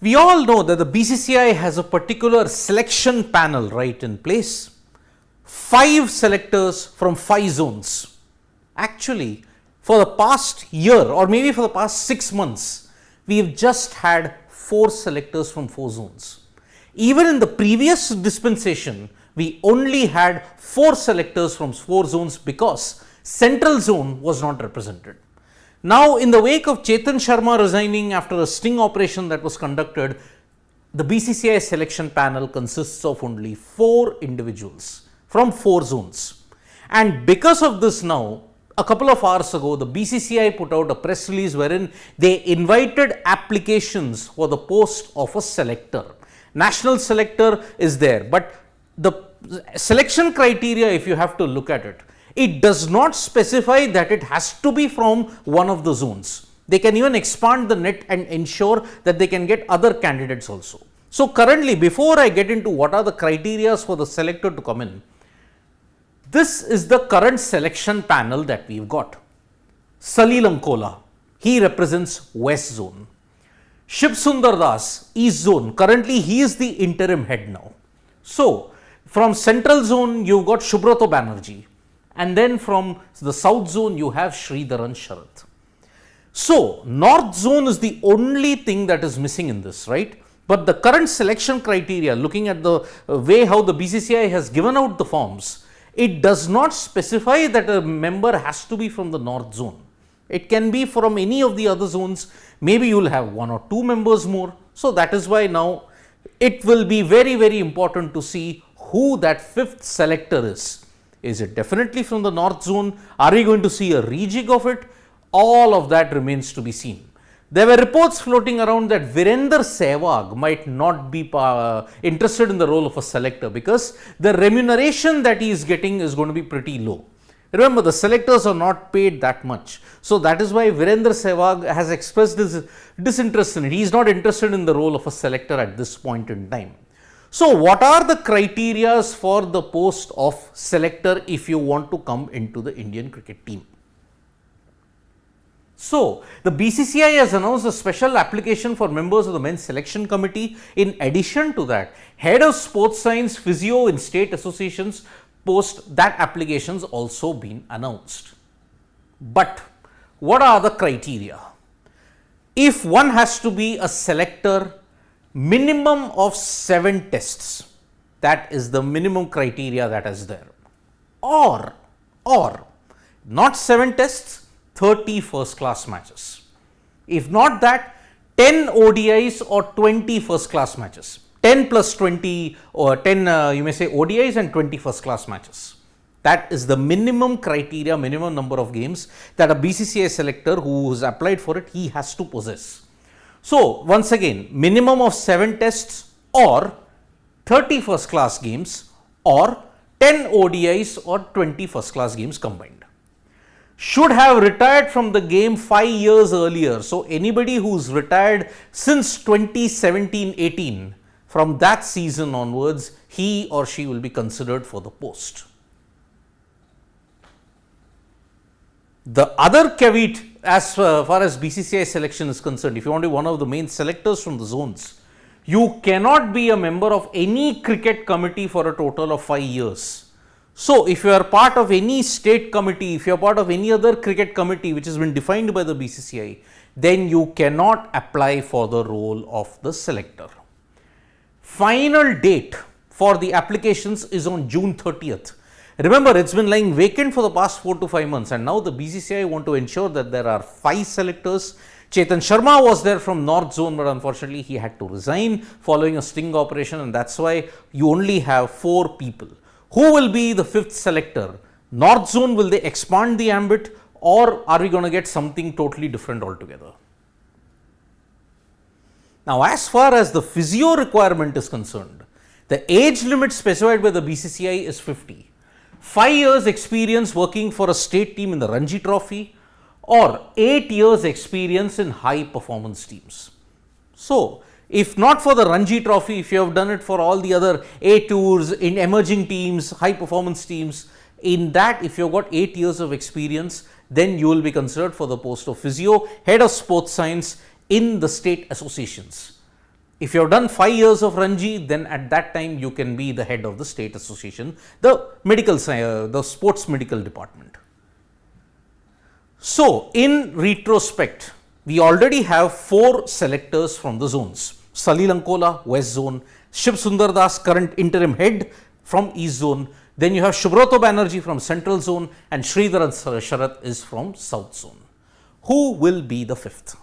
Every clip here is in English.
We all know that the BCCI has a particular selection panel right in place. 5 selectors from 5 zones. Actually, for the past year or maybe for the past 6 months, we have just had 4 selectors from 4 zones. Even in the previous dispensation, we only had 4 selectors from 4 zones because central zone was not represented. Now, in the wake of Chetan Sharma resigning after a sting operation that was conducted, the BCCI selection panel consists of only 4 individuals from 4 zones. And because of this now, a couple of hours ago, the BCCI put out a press release wherein they invited applications for the post of a selector. National selector is there, but the selection criteria, if you have to look at it, it does not specify that it has to be from one of the zones. They can even expand the net and ensure that they can get other candidates also. So, currently, before I get into what are the criteria for the selector to come in, this is the current selection panel that we've got. Salil Ankola, he represents West Zone. Shiv Sundar Das, East Zone, currently he is the interim head now. So, from Central Zone, you've got Shubhrato Banerjee. And then from the South Zone, you have Sridharan Sharath. So, North Zone is the only thing that is missing in this, right? But the current selection criteria, looking at the way how the BCCI has given out the forms, it does not specify that a member has to be from the North Zone. It can be from any of the other zones. Maybe you will have 1 or 2 members more. So, that is why now it will be very, very important to see who that 5th selector is. Is it definitely from the North Zone? Are we going to see a rejig of it? All of that remains to be seen. There were reports floating around that Virender Sehwag might not be interested in the role of a selector because the remuneration that he is getting is going to be pretty low. Remember, the selectors are not paid that much. So, that is why Virender Sehwag has expressed his disinterest in it. He is not interested in the role of a selector at this point in time. So, what are the criteria for the post of selector if you want to come into the Indian cricket team? So, the BCCI has announced a special application for members of the men's selection committee. In addition to that, head of sports science, physio in state associations post, that applications also been announced. But what are the criteria? If one has to be a selector, minimum of 7 tests, that is the minimum criteria that is there, or not 7 tests, 30 first class matches. If not that, 10 ODIs or 20 first class matches. 10 plus 20 or 10 you may say ODIs and 20 first class matches. That is the minimum criteria, minimum number of games that a BCCI selector who has applied for it, he has to possess. So, once again, minimum of 7 tests or 30 first class games or 10 ODIs or 20 first class games combined. Should have retired from the game 5 years earlier. So, anybody who's retired since 2017-18, from that season onwards, he or she will be considered for the post. The other caveat as far as BCCI selection is concerned, if you want to be one of the main selectors from the zones, you cannot be a member of any cricket committee for a total of 5 years. So, if you are part of any state committee, if you are part of any other cricket committee which has been defined by the BCCI, then you cannot apply for the role of the selector. Final date for the applications is on June 30th. Remember, it's been lying vacant for the past 4 to 5 months, and now the BCCI want to ensure that there are 5 selectors. Chetan Sharma was there from North Zone, but unfortunately he had to resign following a sting operation, and that's why you only have 4 people. Who will be the 5th selector? North Zone, will they expand the ambit, or are we going to get something totally different altogether? Now, as far as the physio requirement is concerned, the age limit specified by the BCCI is 50. 5 years experience working for a state team in the Ranji Trophy or 8 years experience in high performance teams. So, if not for the Ranji Trophy, if you have done it for all the other A tours in emerging teams, high performance teams, in that if you have got 8 years of experience, then you will be considered for the post of physio, head of sports science in the state associations. If you have done 5 years of Ranji, then at that time you can be the head of the state association, the sports medical department. So, in retrospect, we already have 4 selectors from the zones. Salil Ankola, West Zone, Shiv Sundar Das, current interim head from East Zone. Then you have Shubhrato Banerjee from Central Zone and Sridharan Sharath is from South Zone. Who will be the 5th?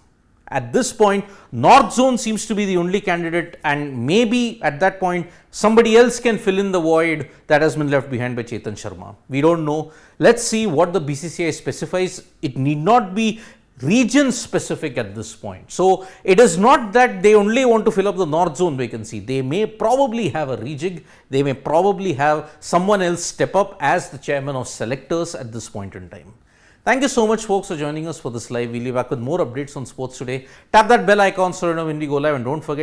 At this point, North Zone seems to be the only candidate, and maybe at that point somebody else can fill in the void that has been left behind by Chetan Sharma. We don't know. Let's see what the BCCI specifies. It need not be region specific at this point. So, it is not that they only want to fill up the North Zone vacancy. They may probably have a rejig. They may probably have someone else step up as the chairman of selectors at this point in time. Thank you so much, folks, for joining us for this live. We'll be back with more updates on sports today. Tap that bell icon so you know when we go live, and don't forget